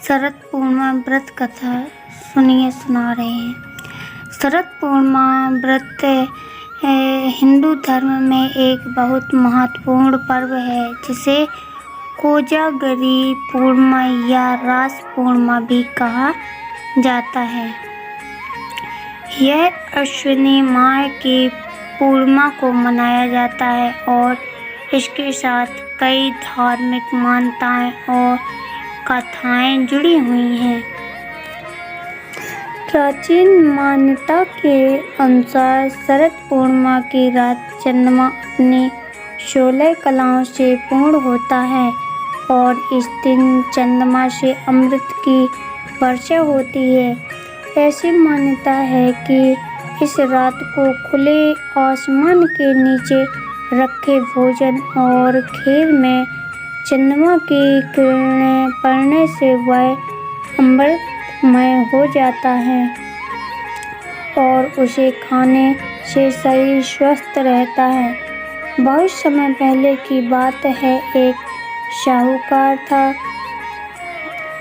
शरद पूर्णिमा व्रत कथा सुनिए सुना रहे हैं। शरद पूर्णिमा व्रत हिंदू धर्म में एक बहुत महत्वपूर्ण पर्व है जिसे कोजागरी पूर्णिमा या रास पूर्णिमा भी कहा जाता है। यह अश्विनी माह की पूर्णिमा को मनाया जाता है और इसके साथ कई धार्मिक मान्यताएं और कथाएं जुड़ी हुई हैं। प्राचीन मान्यता के अनुसार शरद पूर्णिमा की रात चंद्रमा अपनी 16 कलाओं से पूर्ण होता है और इस दिन चंद्रमा से अमृत की वर्षा होती है। ऐसी मान्यता है कि इस रात को खुले आसमान के नीचे रखे भोजन और खीर में चंद्रमा की किरणें पड़ने से वह अमृतमय हो जाता है और उसे खाने से शरीर स्वस्थ रहता है। बहुत समय पहले की बात है, एक साहूकार था।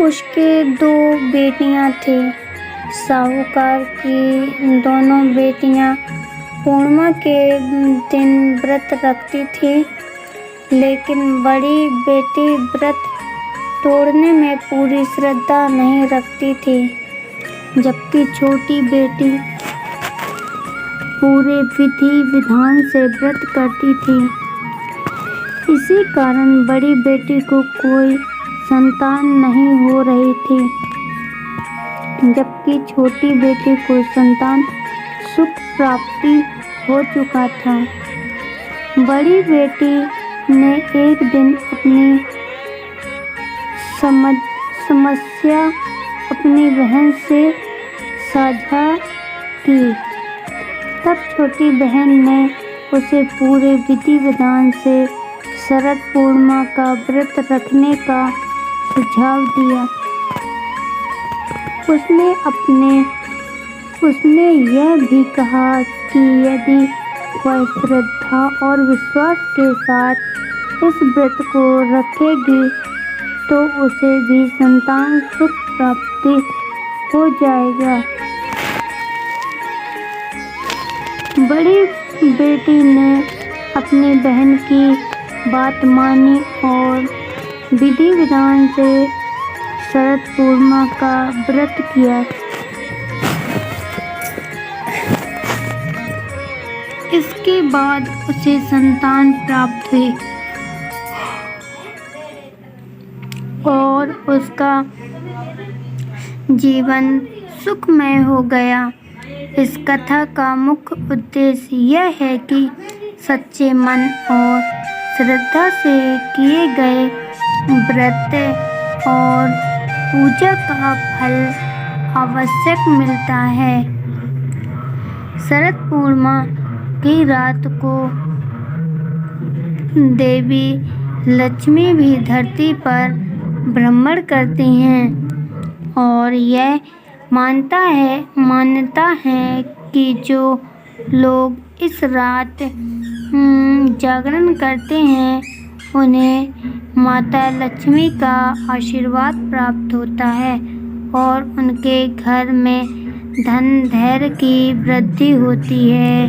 उसके 2 बेटियां थीं। साहूकार की दोनों बेटियां पूर्णिमा के दिन व्रत रखती थीं, लेकिन बड़ी बेटी व्रत तोड़ने में पूरी श्रद्धा नहीं रखती थी, जबकि छोटी बेटी पूरे विधि विधान से व्रत करती थी। इसी कारण बड़ी बेटी को कोई संतान नहीं हो रही थी, जबकि छोटी बेटी को संतान सुख प्राप्ति हो चुका था। बड़ी बेटी ने एक दिन अपनी समस्या अपनी बहन से साझा की। तब छोटी बहन ने उसे पूरे विधि विधान से शरद पूर्णिमा का व्रत रखने का सुझाव दिया। उसने यह भी कहा कि यदि वह श्रद्धा और विश्वास के साथ इस व्रत को रखेगी तो उसे भी संतान सुख प्राप्ति हो जाएगा। बड़ी बेटी ने अपनी बहन की बात मानी और विधि विधान से शरद पूर्णिमा का व्रत किया। इसके बाद उसे संतान प्राप्त हुई और उसका जीवन सुखमय हो गया। इस कथा का मुख्य उद्देश्य यह है कि सच्चे मन और श्रद्धा से किए गए व्रत और पूजा का फल आवश्यक मिलता है। शरद पूर्णिमा की रात को देवी लक्ष्मी भी धरती पर भ्रमण करती हैं और यह मान्यता है कि जो लोग इस रात जागरण करते हैं उन्हें माता लक्ष्मी का आशीर्वाद प्राप्त होता है और उनके घर में धन धैर्य की वृद्धि होती है।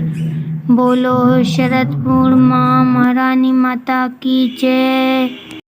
बोलो शरद पूर्णिमा महारानी माता की जय।